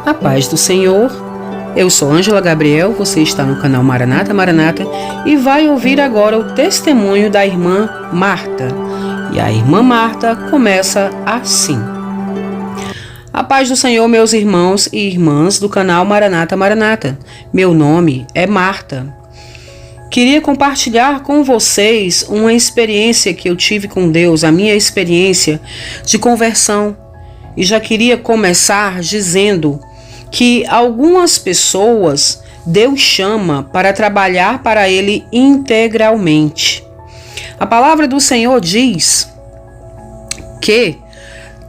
A paz do Senhor. Eu sou Ângela Gabriel, você está no canal Maranata Maranata e vai ouvir agora o testemunho da irmã Marta. E a irmã Marta começa assim. A paz do Senhor, meus irmãos e irmãs do canal Maranata Maranata. Meu nome é Marta. Queria compartilhar com vocês uma experiência que eu tive com Deus, a minha experiência de conversão. E já queria começar dizendo que algumas pessoas Deus chama para trabalhar para Ele integralmente. A palavra do Senhor diz que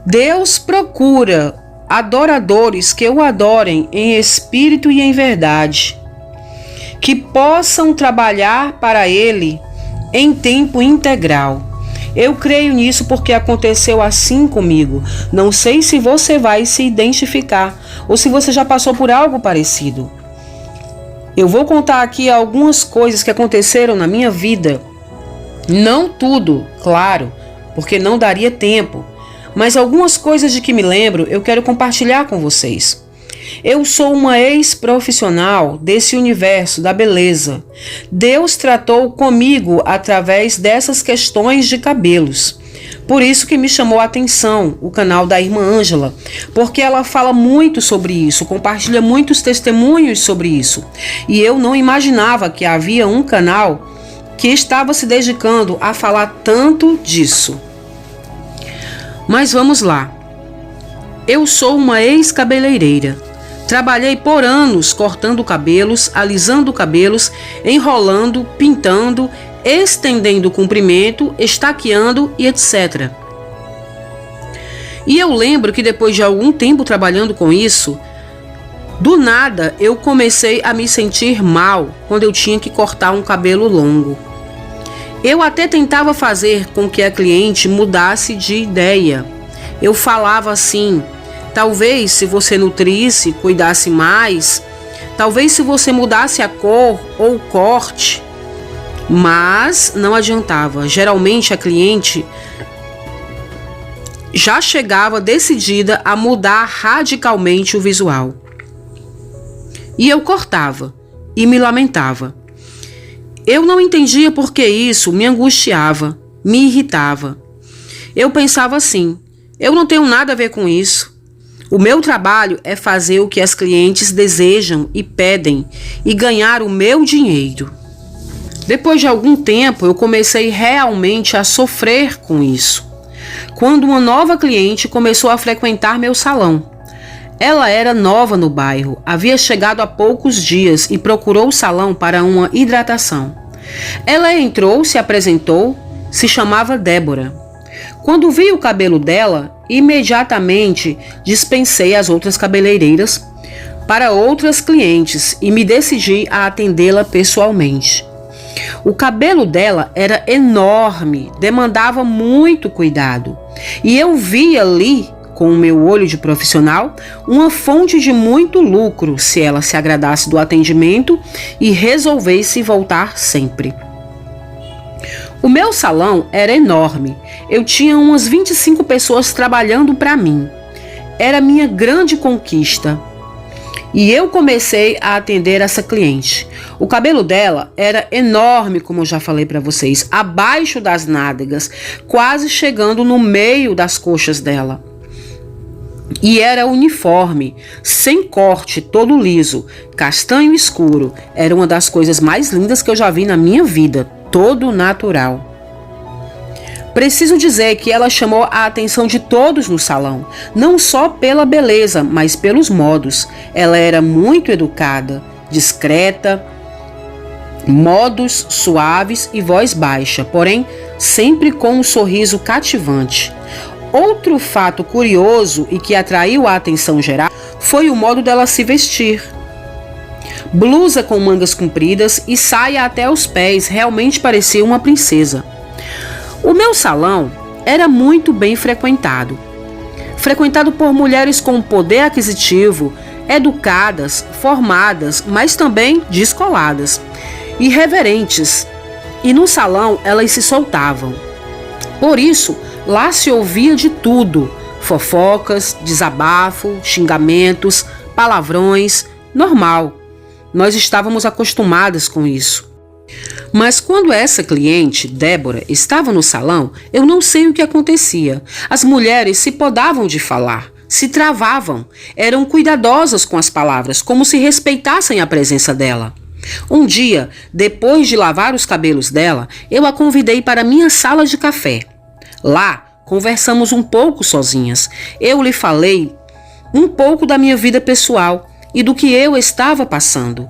Deus procura adoradores que o adorem em espírito e em verdade, que possam trabalhar para Ele em tempo integral. Eu creio nisso porque aconteceu assim comigo. Não sei se você vai se identificar ou se você já passou por algo parecido. Eu vou contar aqui algumas coisas que aconteceram na minha vida. Não tudo, claro, porque não daria tempo. Mas algumas coisas de que me lembro eu quero compartilhar com vocês. Eu sou uma ex-profissional desse universo da beleza. Deus tratou comigo através dessas questões de cabelos. Por isso que me chamou a atenção o canal da irmã Ângela, porque ela fala muito sobre isso, compartilha muitos testemunhos sobre isso. E eu não imaginava que havia um canal que estava se dedicando a falar tanto disso. Mas vamos lá. Eu sou uma ex-cabeleireira. Trabalhei por anos cortando cabelos, alisando cabelos, enrolando, pintando, estendendo o comprimento, estaqueando e etc. E eu lembro que depois de algum tempo trabalhando com isso, do nada eu comecei a me sentir mal quando eu tinha que cortar um cabelo longo. Eu até tentava fazer com que a cliente mudasse de ideia. Eu falava assim: talvez se você nutrisse, cuidasse mais, talvez se você mudasse a cor ou o corte. Mas não adiantava. Geralmente a cliente já chegava decidida a mudar radicalmente o visual. E eu cortava e me lamentava. Eu não entendia por que isso me angustiava, me irritava. Eu pensava assim: eu não tenho nada a ver com isso. O meu trabalho é fazer o que as clientes desejam e pedem e ganhar o meu dinheiro. Depois de algum tempo, eu comecei realmente a sofrer com isso. Quando uma nova cliente começou a frequentar meu salão. Ela era nova no bairro, havia chegado há poucos dias e procurou o salão para uma hidratação. Ela entrou, se apresentou, se chamava Débora. Quando vi o cabelo dela, imediatamente dispensei as outras cabeleireiras para outras clientes e me decidi a atendê-la pessoalmente. O cabelo dela era enorme, demandava muito cuidado. E eu via ali, com o meu olho de profissional, uma fonte de muito lucro se ela se agradasse do atendimento e resolvesse voltar sempre. O meu salão era enorme. Eu tinha umas 25 pessoas trabalhando para mim. Era minha grande conquista. E eu comecei a atender essa cliente. O cabelo dela era enorme, como eu já falei para vocês, abaixo das nádegas, quase chegando no meio das coxas dela. E era uniforme, sem corte, todo liso, castanho escuro. Era uma das coisas mais lindas que eu já vi na minha vida, todo natural. Preciso dizer que ela chamou a atenção de todos no salão, não só pela beleza, mas pelos modos. Ela era muito educada, discreta, modos suaves e voz baixa, porém sempre com um sorriso cativante. Outro fato curioso e que atraiu a atenção geral foi o modo dela se vestir. Blusa com mangas compridas e saia até os pés, realmente parecia uma princesa. O meu salão era muito bem frequentado. Frequentado por mulheres com poder aquisitivo, educadas, formadas, mas também descoladas, irreverentes. E no salão elas se soltavam. Por isso, lá se ouvia de tudo: fofocas, desabafo, xingamentos, palavrões, normal. Nós estávamos acostumadas com isso. Mas quando essa cliente, Débora, estava no salão, eu não sei o que acontecia. As mulheres se podavam de falar, se travavam, eram cuidadosas com as palavras, como se respeitassem a presença dela. Um dia, depois de lavar os cabelos dela, eu a convidei para minha sala de café. Lá, conversamos um pouco sozinhas. Eu lhe falei um pouco da minha vida pessoal e do que eu estava passando.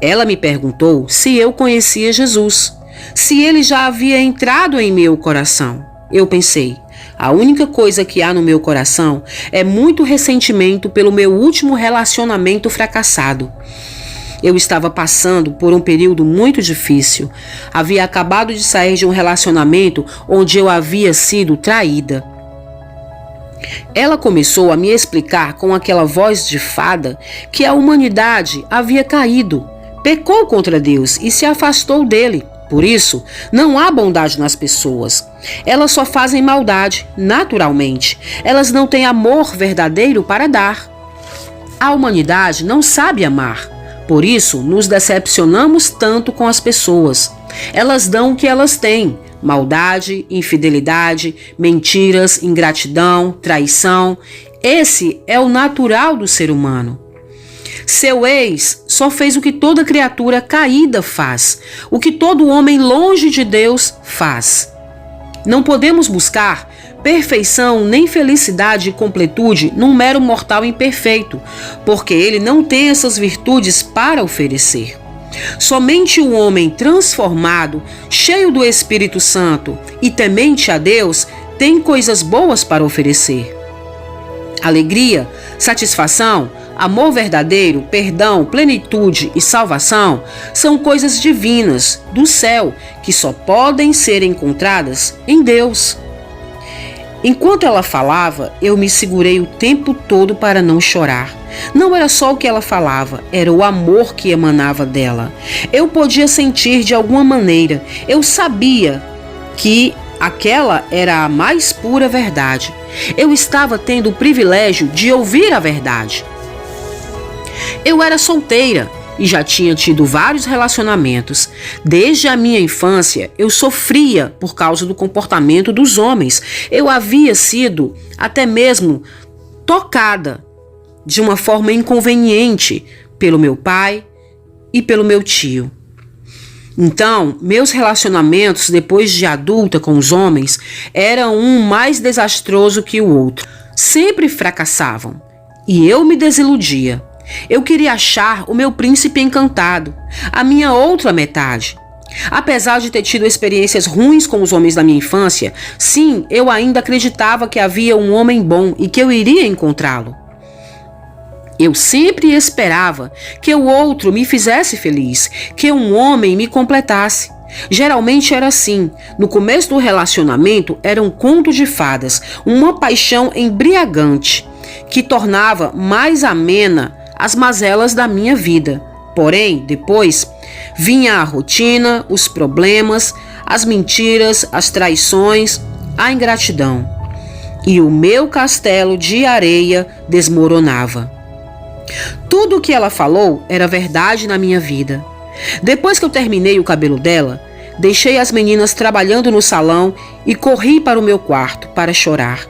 Ela me perguntou se eu conhecia Jesus, se ele já havia entrado em meu coração. Eu pensei, a única coisa que há no meu coração é muito ressentimento pelo meu último relacionamento fracassado. Eu estava passando por um período muito difícil. Havia acabado de sair de um relacionamento onde eu havia sido traída. Ela começou a me explicar com aquela voz de fada que a humanidade havia caído, pecou contra Deus e se afastou dele. Por isso, não há bondade nas pessoas. Elas só fazem maldade, naturalmente. Elas não têm amor verdadeiro para dar. A humanidade não sabe amar. Por isso, nos decepcionamos tanto com as pessoas. Elas dão o que elas têm: maldade, infidelidade, mentiras, ingratidão, traição. Esse é o natural do ser humano. Seu ex só fez o que toda criatura caída faz, o que todo homem longe de Deus faz. Não podemos buscar perfeição nem felicidade e completude num mero mortal imperfeito, porque ele não tem essas virtudes para oferecer. Somente o homem transformado, cheio do Espírito Santo e temente a Deus, tem coisas boas para oferecer. Alegria, satisfação, amor verdadeiro, perdão, plenitude e salvação são coisas divinas do céu que só podem ser encontradas em Deus. Enquanto ela falava, eu me segurei o tempo todo para não chorar. Não era só o que ela falava, era o amor que emanava dela. Eu podia sentir de alguma maneira. Eu sabia que aquela era a mais pura verdade. Eu estava tendo o privilégio de ouvir a verdade. Eu era solteira e já tinha tido vários relacionamentos. Desde a minha infância, eu sofria por causa do comportamento dos homens. Eu havia sido até mesmo tocada de uma forma inconveniente pelo meu pai e pelo meu tio. Então, meus relacionamentos depois de adulta com os homens eram um mais desastroso que o outro. Sempre fracassavam e eu me desiludia. Eu queria achar o meu príncipe encantado, a minha outra metade. Apesar de ter tido experiências ruins com os homens da minha infância, sim, eu ainda acreditava que havia um homem bom e que eu iria encontrá-lo. Eu sempre esperava que o outro me fizesse feliz, que um homem me completasse. Geralmente era assim. No começo do relacionamento era um conto de fadas, uma paixão embriagante que tornava mais amena as mazelas da minha vida. Porém, depois vinha a rotina, os problemas, as mentiras, as traições, a ingratidão. E o meu castelo de areia desmoronava. Tudo o que ela falou era verdade na minha vida. Depois que eu terminei o cabelo dela, deixei as meninas trabalhando no salão e corri para o meu quarto para chorar.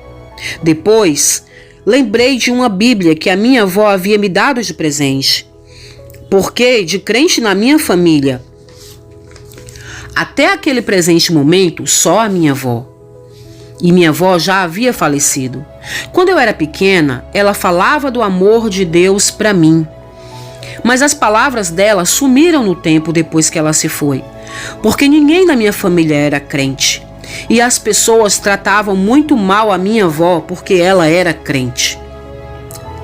Depois, lembrei de uma Bíblia que a minha avó havia me dado de presente. Porque, de crente na minha família, até aquele presente momento, só a minha avó. E minha avó já havia falecido. Quando eu era pequena, ela falava do amor de Deus para mim. Mas as palavras dela sumiram no tempo depois que ela se foi. Porque ninguém da minha família era crente. E as pessoas tratavam muito mal a minha avó porque ela era crente.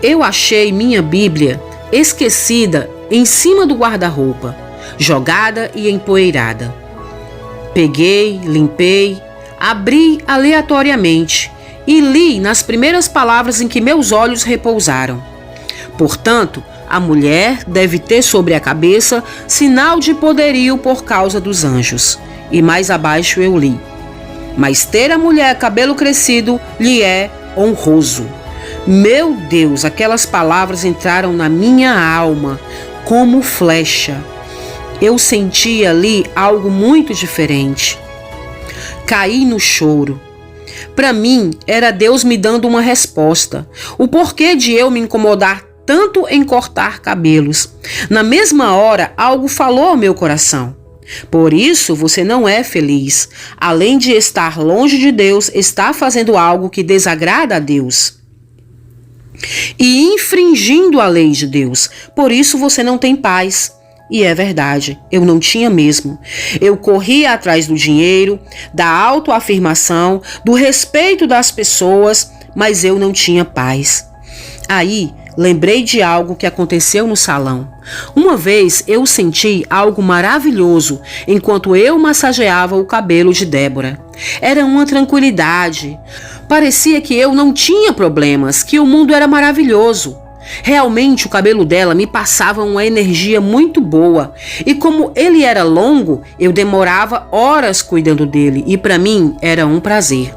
Eu achei minha Bíblia esquecida em cima do guarda-roupa, jogada e empoeirada. Peguei, limpei, abri aleatoriamente e li nas primeiras palavras em que meus olhos repousaram. Portanto, a mulher deve ter sobre a cabeça sinal de poderio por causa dos anjos. E mais abaixo eu li: mas ter a mulher cabelo crescido lhe é honroso. Meu Deus, aquelas palavras entraram na minha alma como flecha. Eu senti ali algo muito diferente. Caí no choro. Para mim, era Deus me dando uma resposta. O porquê de eu me incomodar tanto em cortar cabelos. Na mesma hora, algo falou ao meu coração. Por isso você não é feliz. Além de estar longe de Deus, está fazendo algo que desagrada a Deus e infringindo a lei de Deus. Por isso você não tem paz. E é verdade, eu não tinha mesmo. Eu corria atrás do dinheiro, da autoafirmação, do respeito das pessoas, mas eu não tinha paz. Aí, lembrei de algo que aconteceu no salão. Uma vez eu senti algo maravilhoso enquanto eu massageava o cabelo de Débora. Era uma tranquilidade. Parecia que eu não tinha problemas, que o mundo era maravilhoso. Realmente o cabelo dela me passava uma energia muito boa. E como ele era longo, eu demorava horas cuidando dele e para mim era um prazer.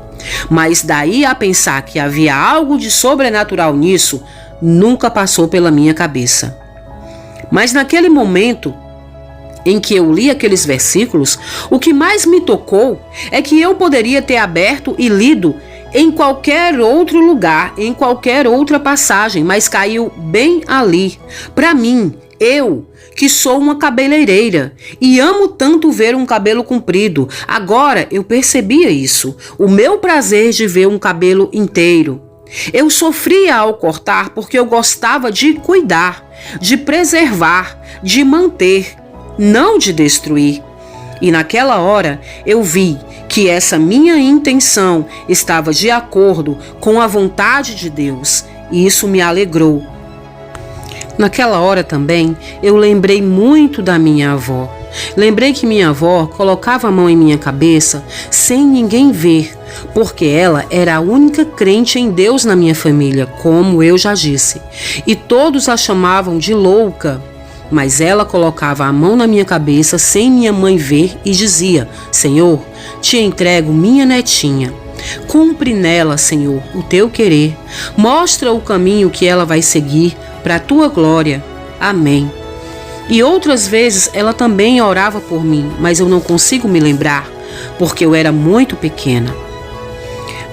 Mas daí a pensar que havia algo de sobrenatural nisso, nunca passou pela minha cabeça. Mas naquele momento em que eu li aqueles versículos, o que mais me tocou é que eu poderia ter aberto e lido em qualquer outro lugar, em qualquer outra passagem, mas caiu bem ali. Para mim, eu, que sou uma cabeleireira e amo tanto ver um cabelo comprido, agora eu percebia isso, o meu prazer de ver um cabelo inteiro. Eu sofria ao cortar porque eu gostava de cuidar, de preservar, de manter, não de destruir. E naquela hora eu vi que essa minha intenção estava de acordo com a vontade de Deus, e isso me alegrou. Naquela hora também eu lembrei muito da minha avó. Lembrei que minha avó colocava a mão em minha cabeça sem ninguém ver, porque ela era a única crente em Deus na minha família, como eu já disse, e todos a chamavam de louca. Mas ela colocava a mão na minha cabeça sem minha mãe ver e dizia: Senhor, te entrego minha netinha. Cumpre nela, Senhor, o teu querer. Mostra o caminho que ela vai seguir para a tua glória. Amém. E outras vezes ela também orava por mim, mas eu não consigo me lembrar, porque eu era muito pequena.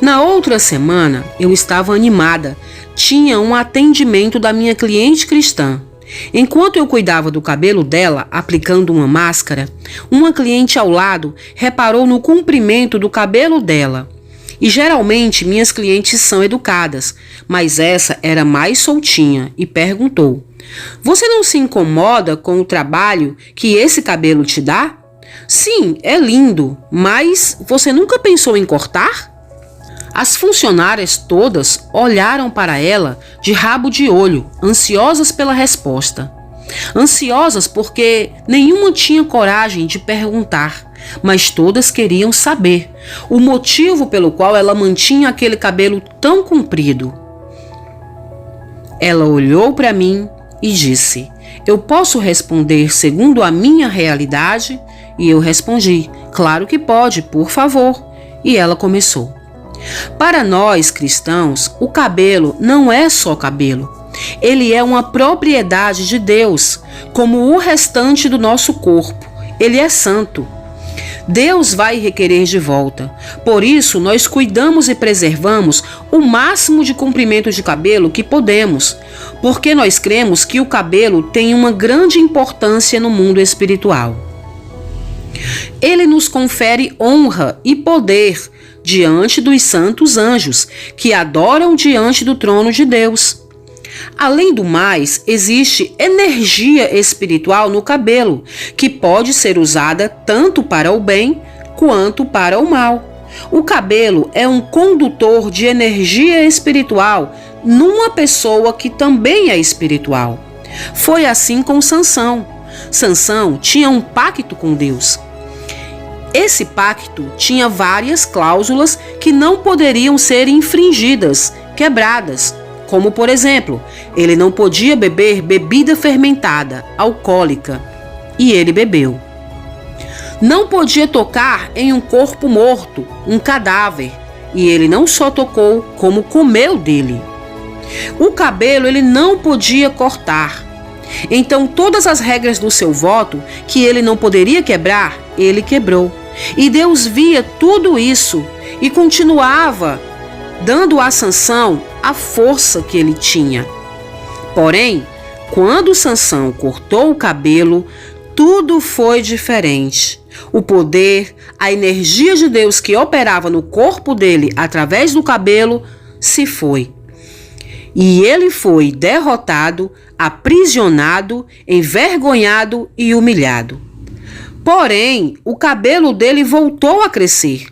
Na outra semana, eu estava animada. Tinha um atendimento da minha cliente cristã. Enquanto eu cuidava do cabelo dela, aplicando uma máscara, uma cliente ao lado reparou no comprimento do cabelo dela. E geralmente minhas clientes são educadas, mas essa era mais soltinha e perguntou: Você não se incomoda com o trabalho que esse cabelo te dá? Sim, é lindo, mas você nunca pensou em cortar? As funcionárias todas olharam para ela de rabo de olho, ansiosas pela resposta. Ansiosas porque nenhuma tinha coragem de perguntar, mas todas queriam saber o motivo pelo qual ela mantinha aquele cabelo tão comprido. Ela olhou para mim e disse: Eu posso responder segundo a minha realidade? E eu respondi: Claro que pode, por favor. E ela começou: Para nós cristãos, o cabelo não é só cabelo. Ele é uma propriedade de Deus, como o restante do nosso corpo. Ele é santo. Deus vai requerer de volta. Por isso, nós cuidamos e preservamos o máximo de comprimento de cabelo que podemos, porque nós cremos que o cabelo tem uma grande importância no mundo espiritual. Ele nos confere honra e poder diante dos santos anjos, que adoram diante do trono de Deus. Além do mais, existe energia espiritual no cabelo, que pode ser usada tanto para o bem quanto para o mal. O cabelo é um condutor de energia espiritual numa pessoa que também é espiritual. Foi assim com Sansão. Sansão tinha um pacto com Deus. Esse pacto tinha várias cláusulas que não poderiam ser infringidas, quebradas, como por exemplo, ele não podia beber bebida fermentada, alcoólica, e ele bebeu. Não podia tocar em um corpo morto, um cadáver, e ele não só tocou, como comeu dele. O cabelo ele não podia cortar. Então todas as regras do seu voto, que ele não poderia quebrar, ele quebrou. E Deus via tudo isso e continuava dando a Sansão a força que ele tinha. Porém, quando Sansão cortou o cabelo, tudo foi diferente. O poder, a energia de Deus que operava no corpo dele através do cabelo se foi. E ele foi derrotado, aprisionado, envergonhado e humilhado. Porém, o cabelo dele voltou a crescer.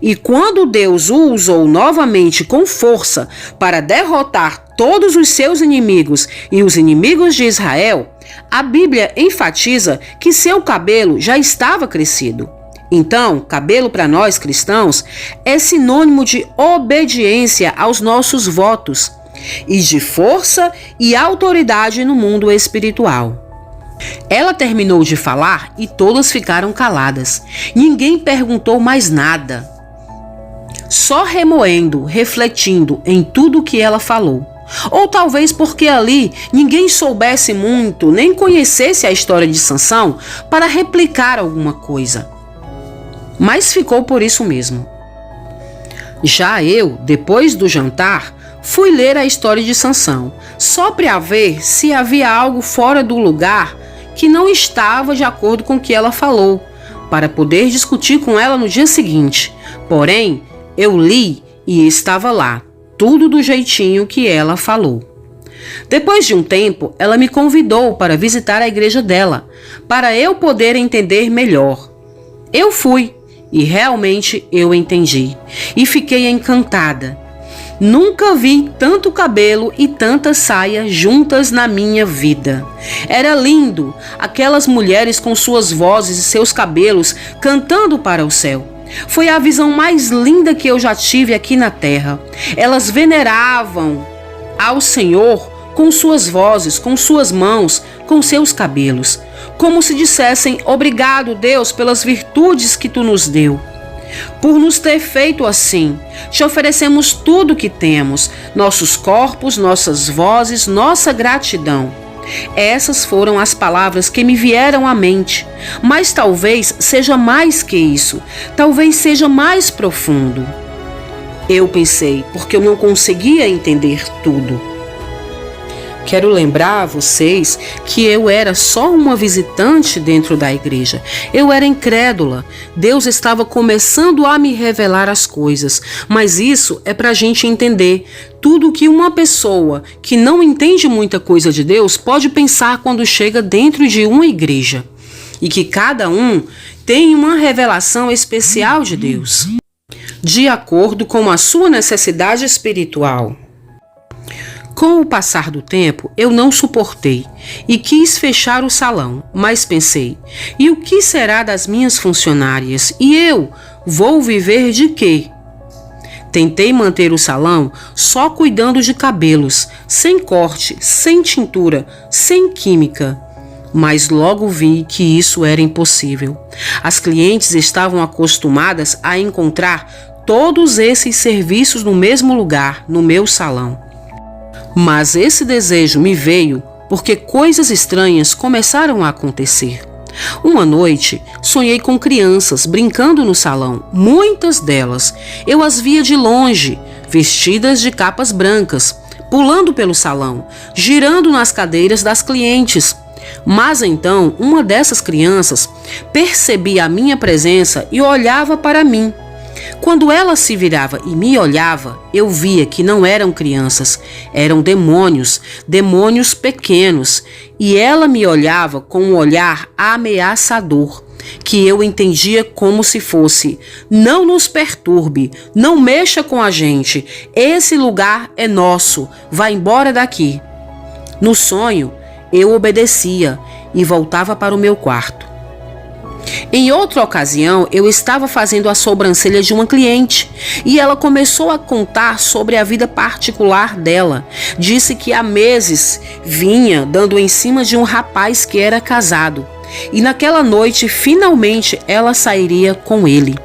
E quando Deus o usou novamente com força para derrotar todos os seus inimigos e os inimigos de Israel, a Bíblia enfatiza que seu cabelo já estava crescido. Então, cabelo para nós cristãos é sinônimo de obediência aos nossos votos e de força e autoridade no mundo espiritual. Ela terminou de falar e todas ficaram caladas. Ninguém perguntou mais nada. Só remoendo, refletindo em tudo que ela falou. Ou talvez porque ali ninguém soubesse muito, nem conhecesse a história de Sansão para replicar alguma coisa. Mas ficou por isso mesmo. Já eu, depois do jantar, fui ler a história de Sansão, só para ver se havia algo fora do lugar que não estava de acordo com o que ela falou, para poder discutir com ela no dia seguinte. Porém, eu li e estava lá, tudo do jeitinho que ela falou. Depois de um tempo, ela me convidou para visitar a igreja dela, para eu poder entender melhor. Eu fui e realmente eu entendi e fiquei encantada. Nunca vi tanto cabelo e tanta saia juntas na minha vida. Era lindo, aquelas mulheres com suas vozes e seus cabelos cantando para o céu. Foi a visão mais linda que eu já tive aqui na terra. Elas veneravam ao Senhor com suas vozes, com suas mãos, com seus cabelos, como se dissessem: obrigado, Deus, pelas virtudes que tu nos deu. Por nos ter feito assim, te oferecemos tudo o que temos, nossos corpos, nossas vozes, nossa gratidão. Essas foram as palavras que me vieram à mente, mas talvez seja mais que isso, talvez seja mais profundo. Eu pensei, porque eu não conseguia entender tudo. Quero lembrar a vocês que eu era só uma visitante dentro da igreja. Eu era incrédula. Deus estava começando a me revelar as coisas. Mas isso é para a gente entender tudo que uma pessoa que não entende muita coisa de Deus pode pensar quando chega dentro de uma igreja. E que cada um tem uma revelação especial de Deus, de acordo com a sua necessidade espiritual. Com o passar do tempo, eu não suportei e quis fechar o salão, mas pensei: e o que será das minhas funcionárias? E eu vou viver de quê? Tentei manter o salão só cuidando de cabelos, sem corte, sem tintura, sem química. Mas logo vi que isso era impossível. As clientes estavam acostumadas a encontrar todos esses serviços no mesmo lugar, no meu salão. Mas esse desejo me veio porque coisas estranhas começaram a acontecer. Uma noite, sonhei com crianças brincando no salão. Muitas delas, eu as via de longe, vestidas de capas brancas, pulando pelo salão, girando nas cadeiras das clientes. Mas então, uma dessas crianças percebia a minha presença e olhava para mim. Quando ela se virava e me olhava, eu via que não eram crianças, eram demônios, demônios pequenos, e ela me olhava com um olhar ameaçador, que eu entendia como se fosse: não nos perturbe, não mexa com a gente, esse lugar é nosso, vá embora daqui. No sonho, eu obedecia e voltava para o meu quarto. Em outra ocasião, eu estava fazendo a sobrancelha de uma cliente e ela começou a contar sobre a vida particular dela. Disse que há meses vinha dando em cima de um rapaz que era casado e naquela noite finalmente ela sairia com ele.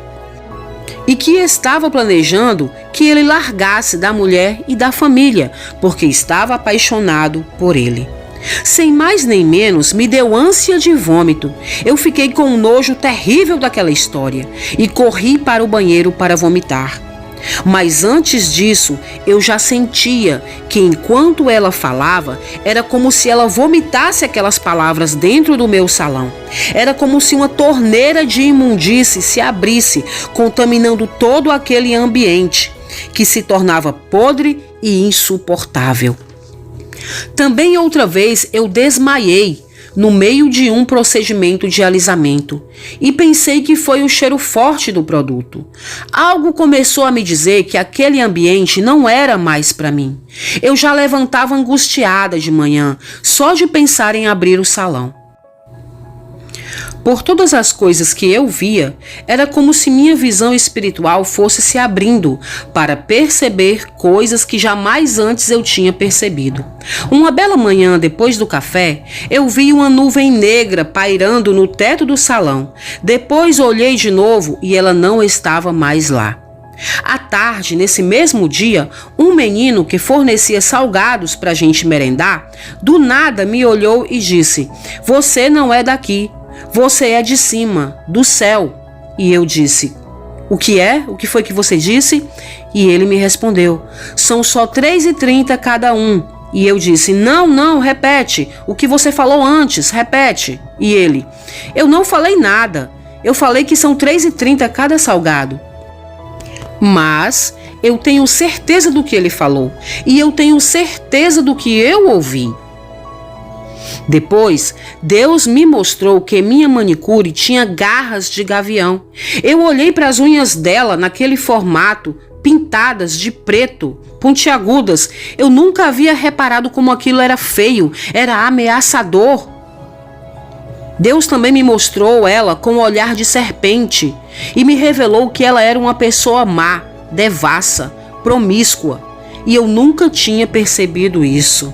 e que estava planejando que ele largasse da mulher e da família, porque estava apaixonado por ele. Sem mais nem menos, me deu ânsia de vômito. Eu fiquei com um nojo terrível daquela história e corri para o banheiro para vomitar. Mas antes disso, eu já sentia que enquanto ela falava, era como se ela vomitasse aquelas palavras dentro do meu salão. Era como se uma torneira de imundície se abrisse, contaminando todo aquele ambiente, que se tornava podre e insuportável. Também outra vez eu desmaiei no meio de um procedimento de alisamento e pensei que foi o cheiro forte do produto. Algo começou a me dizer que aquele ambiente não era mais para mim. Eu já levantava angustiada de manhã só de pensar em abrir o salão. Por todas as coisas que eu via, era como se minha visão espiritual fosse se abrindo para perceber coisas que jamais antes eu tinha percebido. Uma bela manhã, depois do café, eu vi uma nuvem negra pairando no teto do salão. Depois olhei de novo e ela não estava mais lá. À tarde, nesse mesmo dia, um menino que fornecia salgados para a gente merendar, do nada me olhou e disse: "Você não é daqui. Você é de cima, do céu." E eu disse: "O que é? O que foi que você disse?" E ele me respondeu: "São só 3,30 cada um." E eu disse: Não, repete. O que você falou antes, repete." E ele: "Eu não falei nada. Eu falei que são 3,30 cada salgado." Mas eu tenho certeza do que ele falou. E eu tenho certeza do que eu ouvi. Depois, Deus me mostrou que minha manicure tinha garras de gavião. Eu olhei para as unhas dela naquele formato, pintadas de preto, pontiagudas. Eu nunca havia reparado como aquilo era feio, era ameaçador. Deus também me mostrou ela com um olhar de serpente e me revelou que ela era uma pessoa má, devassa, promíscua. E eu nunca tinha percebido isso.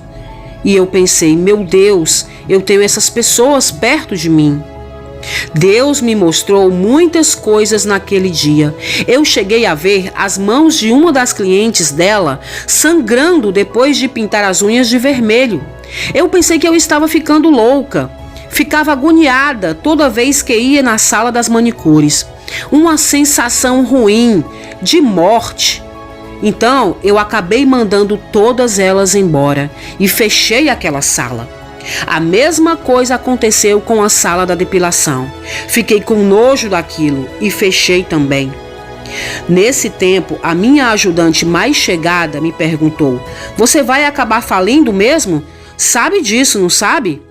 E eu pensei: meu Deus, eu tenho essas pessoas perto de mim. Deus me mostrou muitas coisas naquele dia. Eu cheguei a ver as mãos de uma das clientes dela sangrando depois de pintar as unhas de vermelho. Eu pensei que eu estava ficando louca. Ficava agoniada toda vez que ia na sala das manicures. Uma sensação ruim, de morte. Então, eu acabei mandando todas elas embora e fechei aquela sala. A mesma coisa aconteceu com a sala da depilação. Fiquei com nojo daquilo e fechei também. Nesse tempo, a minha ajudante mais chegada me perguntou: "Você vai acabar falindo mesmo? Sabe disso, não sabe?"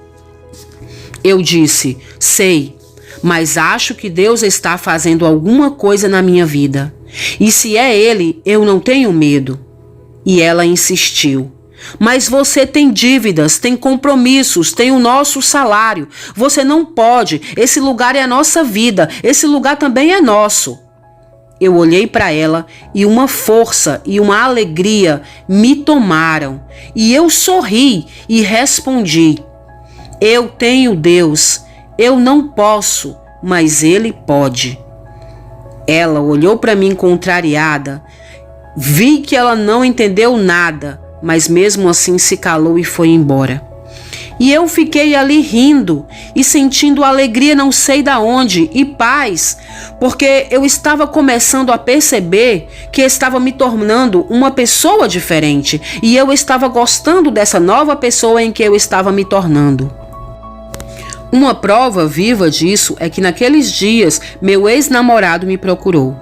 Eu disse: "Sei, mas acho que Deus está fazendo alguma coisa na minha vida. E se é Ele, eu não tenho medo." E ela insistiu: "Mas você tem dívidas, tem compromissos, tem o nosso salário. Você não pode. Esse lugar é a nossa vida. Esse lugar também é nosso." Eu olhei para ela e uma força e uma alegria me tomaram. E eu sorri e respondi: "Eu tenho Deus. Eu não posso, mas Ele pode." Ela olhou para mim contrariada. Vi que ela não entendeu nada, mas mesmo assim se calou e foi embora. E eu fiquei ali rindo e sentindo alegria não sei da onde e paz, porque eu estava começando a perceber que estava me tornando uma pessoa diferente e eu estava gostando dessa nova pessoa em que eu estava me tornando. Uma prova viva disso é que naqueles dias meu ex-namorado me procurou.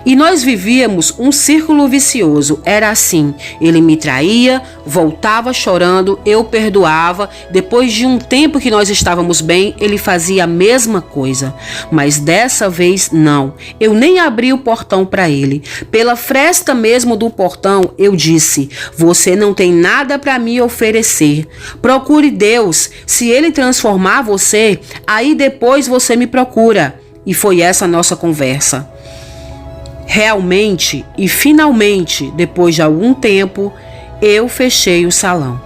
E nós vivíamos um círculo vicioso. Era assim: ele me traía, voltava chorando, eu perdoava. Depois de um tempo que nós estávamos bem, ele fazia a mesma coisa. Mas dessa vez não. Eu nem abri o portão para ele. Pela fresta mesmo do portão, eu disse: "Você não tem nada para me oferecer. Procure Deus. Se Ele transformar você, aí depois você me procura." E foi essa a nossa conversa. Realmente e finalmente, depois de algum tempo, eu fechei o salão.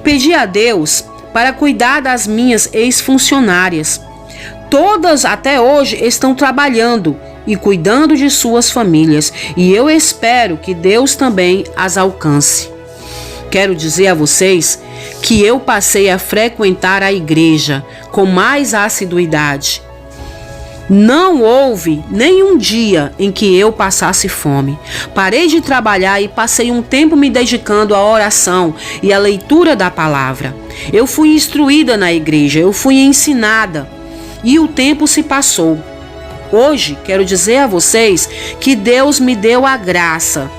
Pedi a Deus para cuidar das minhas ex-funcionárias. Todas até hoje estão trabalhando e cuidando de suas famílias, e eu espero que Deus também as alcance. Quero dizer a vocês que eu passei a frequentar a igreja com mais assiduidade. Não houve nenhum dia em que eu passasse fome. Parei de trabalhar e passei um tempo me dedicando à oração e à leitura da palavra. Eu fui instruída na igreja, eu fui ensinada e o tempo se passou. Hoje, quero dizer a vocês que Deus me deu a graça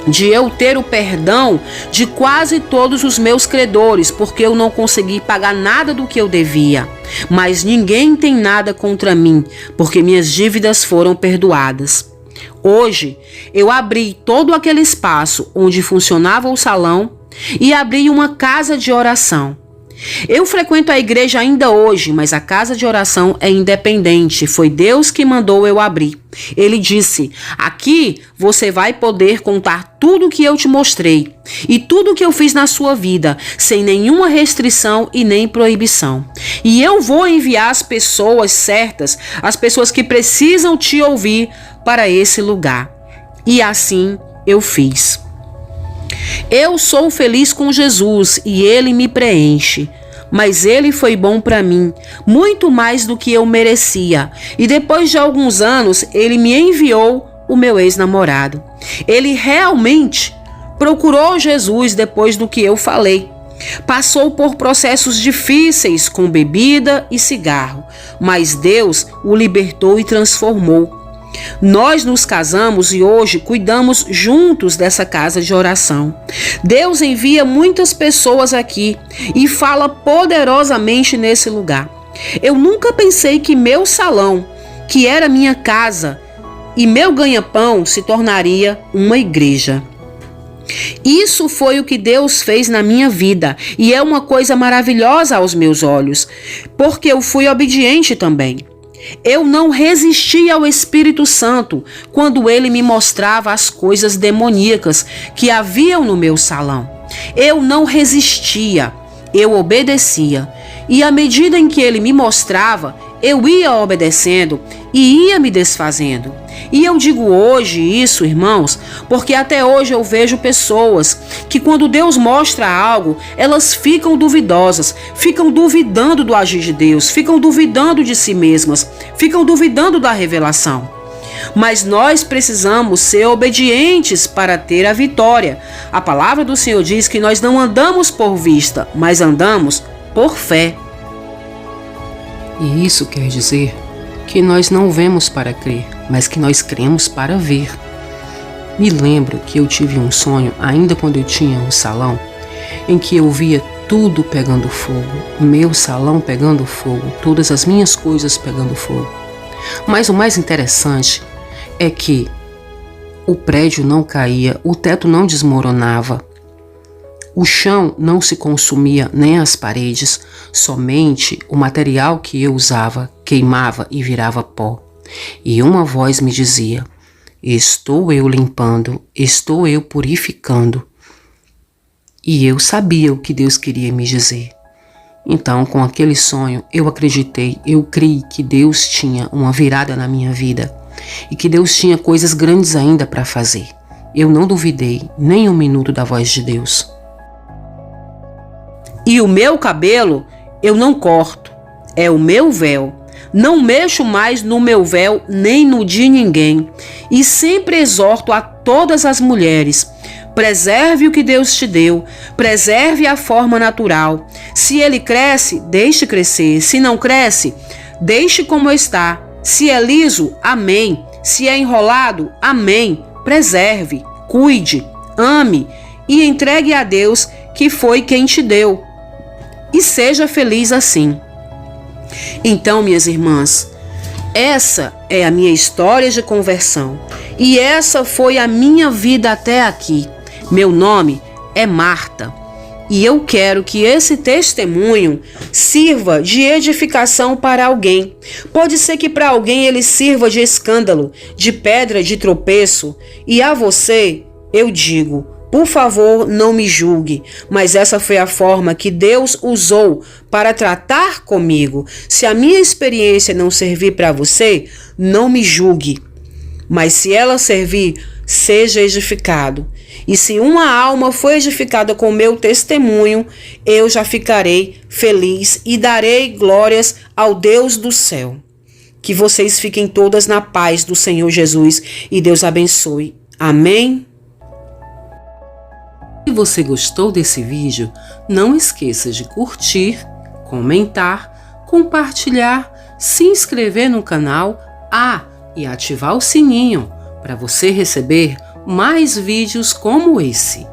de eu ter o perdão de quase todos os meus credores, porque eu não consegui pagar nada do que eu devia. Mas ninguém tem nada contra mim, porque minhas dívidas foram perdoadas. Hoje, eu abri todo aquele espaço onde funcionava o salão e abri uma casa de oração. Eu frequento a igreja ainda hoje, mas a casa de oração é independente. Foi Deus que mandou eu abrir. Ele disse: aqui você vai poder contar tudo o que eu te mostrei e tudo o que eu fiz na sua vida, sem nenhuma restrição e nem proibição. E eu vou enviar as pessoas certas, as pessoas que precisam te ouvir para esse lugar. E assim eu fiz. Eu sou feliz com Jesus e Ele me preenche. Mas Ele foi bom para mim, muito mais do que eu merecia. E depois de alguns anos, Ele me enviou o meu ex-namorado. Ele realmente procurou Jesus depois do que eu falei. Passou por processos difíceis com bebida e cigarro, mas Deus o libertou e transformou. Nós nos casamos e hoje cuidamos juntos dessa casa de oração. Deus envia muitas pessoas aqui e fala poderosamente nesse lugar. Eu nunca pensei que meu salão, que era minha casa, e meu ganha-pão se tornaria uma igreja. Isso foi o que Deus fez na minha vida e é uma coisa maravilhosa aos meus olhos, porque eu fui obediente também. Eu não resisti ao Espírito Santo quando ele me mostrava as coisas demoníacas que haviam no meu salão. Eu não resistia, eu obedecia. E à medida em que ele me mostrava, eu ia obedecendo e ia me desfazendo. E eu digo hoje isso, irmãos, porque até hoje eu vejo pessoas que quando Deus mostra algo, elas ficam duvidosas, ficam duvidando do agir de Deus, ficam duvidando de si mesmas, ficam duvidando da revelação. Mas nós precisamos ser obedientes para ter a vitória. A palavra do Senhor diz que nós não andamos por vista, mas andamos por fé. E isso quer dizer que nós não vemos para crer, mas que nós cremos para ver. Me lembro que eu tive um sonho, ainda quando eu tinha um salão, em que eu via tudo pegando fogo, meu salão pegando fogo, todas as minhas coisas pegando fogo. Mas o mais interessante é que o prédio não caía, o teto não desmoronava, o chão não se consumia, nem as paredes, somente o material que eu usava queimava e virava pó. E uma voz me dizia: estou eu limpando, estou eu purificando. E eu sabia o que Deus queria me dizer. Então, com aquele sonho, eu acreditei, eu criei que Deus tinha uma virada na minha vida e que Deus tinha coisas grandes ainda para fazer. Eu não duvidei nem um minuto da voz de Deus. E o meu cabelo eu não corto, é o meu véu. Não mexo mais no meu véu nem no de ninguém. E sempre exorto a todas as mulheres: preserve o que Deus te deu, preserve a forma natural. Se ele cresce, deixe crescer. Se não cresce, deixe como está. Se é liso, amém. Se é enrolado, amém. Preserve, cuide, ame e entregue a Deus, que foi quem te deu. E seja feliz assim. Então, minhas irmãs, essa é a minha história de conversão. E essa foi a minha vida até aqui. Meu nome é Marta. E eu quero que esse testemunho sirva de edificação para alguém. Pode ser que para alguém ele sirva de escândalo, de pedra de tropeço. E a você, eu digo: por favor, não me julgue, mas essa foi a forma que Deus usou para tratar comigo. Se a minha experiência não servir para você, não me julgue, Mas se ela servir, seja edificado. E se uma alma for edificada com meu testemunho, eu já ficarei feliz e darei glórias ao Deus do céu. Que vocês fiquem todas na paz do Senhor Jesus e Deus abençoe. Amém? Se você gostou desse vídeo, não esqueça de curtir, comentar, compartilhar, se inscrever no canal e ativar o sininho para você receber mais vídeos como esse.